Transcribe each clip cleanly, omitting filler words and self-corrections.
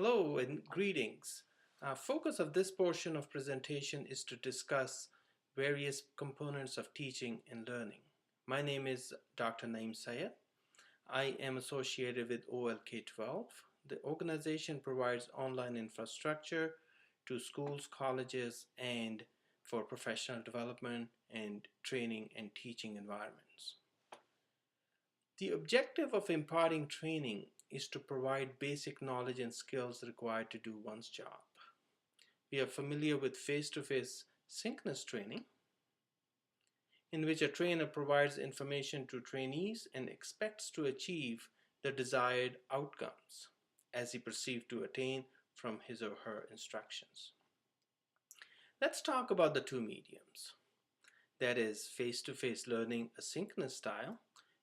Hello and greetings. Focus of this portion of presentation is to discuss various components of teaching and learning. My name is Dr. Naeem Syed. I am associated with OLK12. The organization provides online infrastructure to schools, colleges, and for professional development and training and teaching environments. The objective of imparting training is to provide basic knowledge and skills required to do one's job. We are familiar with face-to-face synchronous training, in which a trainer provides information to trainees and expects to achieve the desired outcomes as he perceived to attain from his or her instructions. Let's talk about the two mediums. That is face-to-face learning asynchronous style,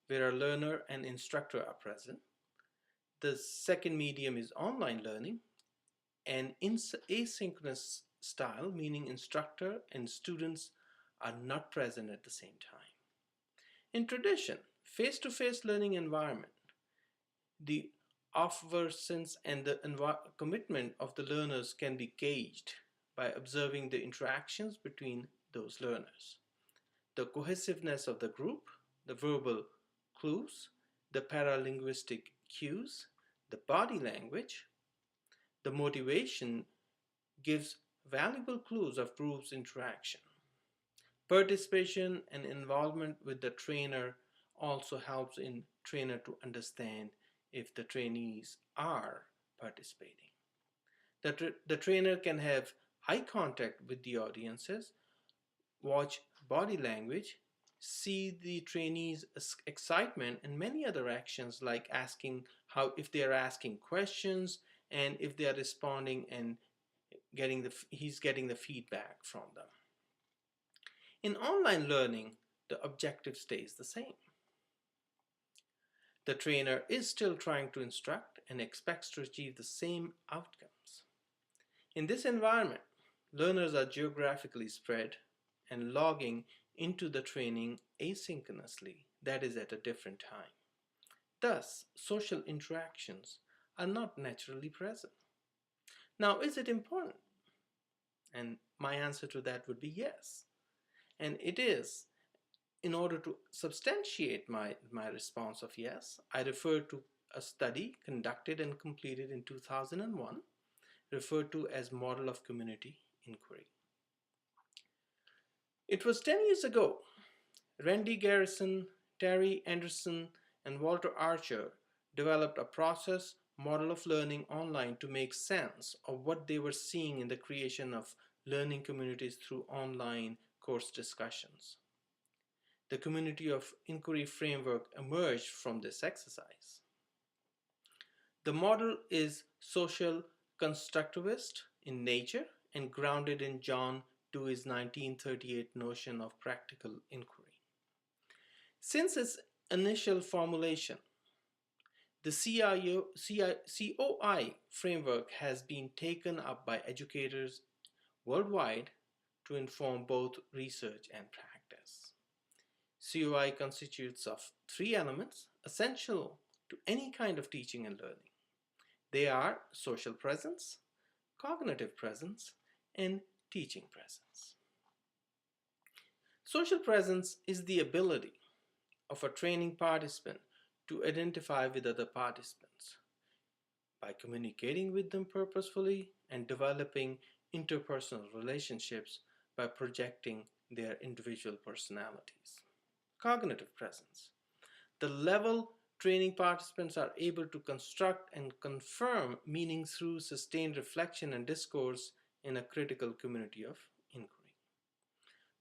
where a learner and instructor are present. The second medium is online learning, and asynchronous style, meaning instructor and students are not present at the same time. In tradition, face-to-face learning environment, the effervescence and the commitment of the learners can be gauged by observing the interactions between those learners, the cohesiveness of the group, the verbal clues, the paralinguistic cues, the body language. The motivation gives valuable clues of group's interaction. Participation and involvement with the trainer also helps in trainer to understand if the trainees are participating. The trainer can have eye contact with the audiences, watch body language, see the trainees' excitement, and many other actions like asking if they are asking questions and if they are responding and he's getting the feedback from them. In online learning, the objective stays the same. The trainer is still trying to instruct and expects to achieve the same outcomes. In this environment, learners are geographically spread and logging into the training asynchronously, that is at a different time. Thus, social interactions are not naturally present. Now, is it important? And my answer to that would be yes. And it is. In order to substantiate my response of yes, I refer to a study conducted and completed in 2001, referred to as Model of Community Inquiry. It was 10 years ago. Randy Garrison, Terry Anderson, and Walter Archer developed a process model of learning online to make sense of what they were seeing in the creation of learning communities through online course discussions. The community of inquiry framework emerged from this exercise. The model is social constructivist in nature and grounded in John Dewey's 1938 notion of practical inquiry. Since its initial formulation, the COI framework has been taken up by educators worldwide to inform both research and practice. COI constitutes of three elements essential to any kind of teaching and learning. They are social presence, cognitive presence, and teaching presence. Social presence is the ability of a training participant to identify with other participants by communicating with them purposefully and developing interpersonal relationships by projecting their individual personalities. Cognitive presence. The level training participants are able to construct and confirm meaning through sustained reflection and discourse in a critical community of inquiry.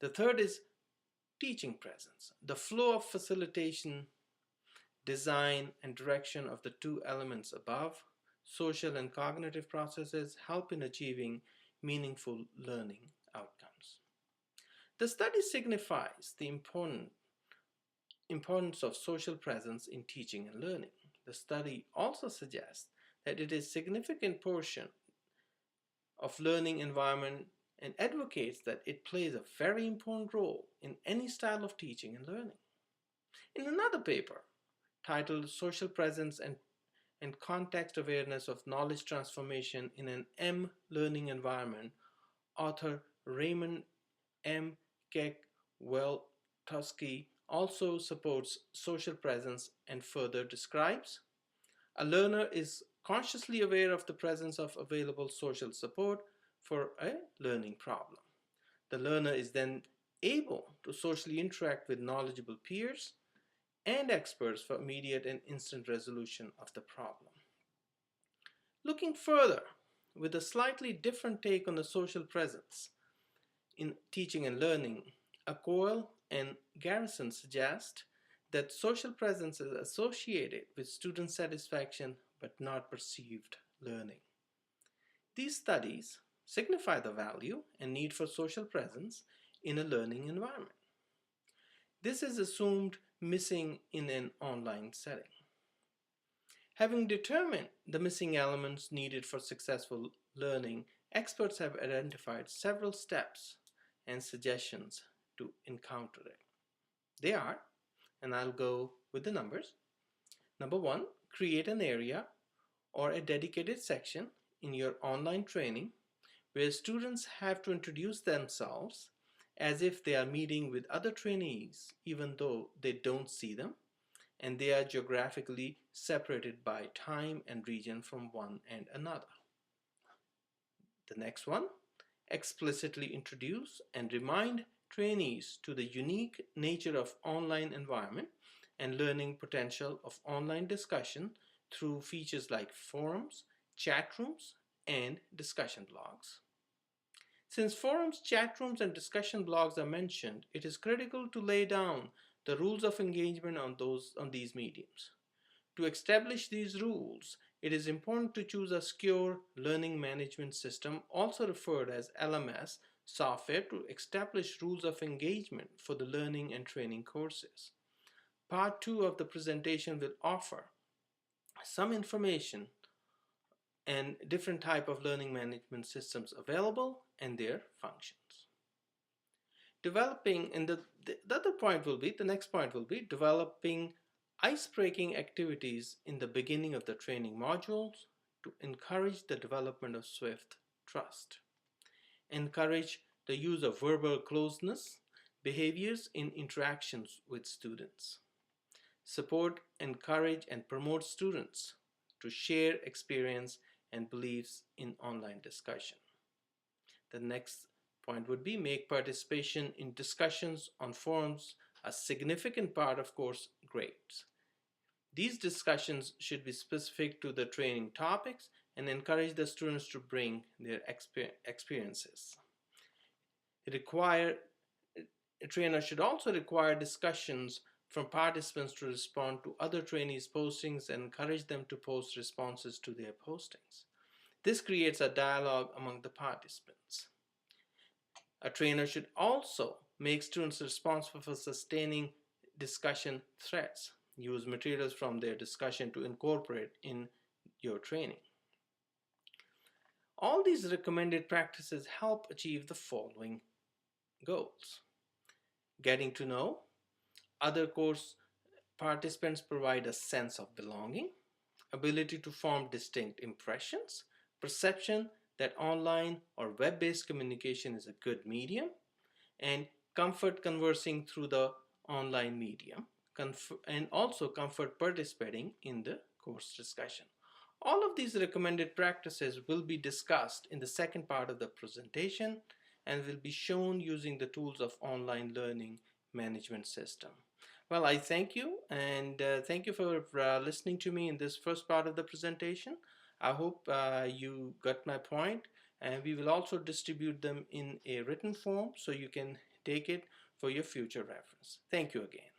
The third is teaching presence. The flow of facilitation, design, and direction of the two elements above, social and cognitive processes, help in achieving meaningful learning outcomes. The study signifies the importance of social presence in teaching and learning. The study also suggests that it is a significant portion of learning environment and advocates that it plays a very important role in any style of teaching and learning. In another paper titled Social Presence and and context awareness of knowledge transformation in an M learning environment, author Raymond M. Weltowski also supports social presence and further describes a learner is consciously aware of the presence of available social support for a learning problem. The learner is then able to socially interact with knowledgeable peers and experts for immediate and instant resolution of the problem. Looking further, with a slightly different take on the social presence in teaching and learning, Coyle and Garrison suggest that social presence is associated with student satisfaction but not perceived learning. These studies signify the value and need for social presence in a learning environment. This is assumed missing in an online setting. Having determined the missing elements needed for successful learning, experts have identified several steps and suggestions to encounter it. They are, and I'll go with the numbers. Number one, create an area or a dedicated section in your online training where students have to introduce themselves as if they are meeting with other trainees, even though they don't see them, and they are geographically separated by time and region from one and another. The next one, explicitly introduce and remind trainees to the unique nature of online environment and learning potential of online discussion through features like forums, chat rooms, and discussion blogs. Since forums, chat rooms, and discussion blogs are mentioned, it is critical to lay down the rules of engagement on these mediums. To establish these rules, it is important to choose a secure learning management system, also referred as LMS, software to establish rules of engagement for the learning and training courses. Part 2 of the presentation will offer some information and different type of learning management systems available and their functions. Developing, and the other point will be, the next point will be developing ice-breaking activities in the beginning of the training modules to encourage the development of swift trust. Encourage the use of verbal closeness behaviors in interactions with students. Support, encourage, and promote students to share experience and beliefs in online discussion. The next point would be make participation in discussions on forums a significant part of course grades. These discussions should be specific to the training topics and encourage the students to bring their experiences. A trainer should also require discussions from participants to respond to other trainees' postings and encourage them to post responses to their postings. This creates a dialogue among the participants. A trainer should also make students responsible for sustaining discussion threads. Use materials from their discussion to incorporate in your training. All these recommended practices help achieve the following goals. Getting to know other course participants provide a sense of belonging, ability to form distinct impressions, perception that online or web-based communication is a good medium, and comfort conversing through the online medium, and also comfort participating in the course discussion. All of these recommended practices will be discussed in the second part of the presentation and will be shown using the tools of online learning management system. Well, I thank you, and thank you for listening to me in this first part of the presentation. I hope you got my point, and we will also distribute them in a written form so you can take it for your future reference. Thank you again.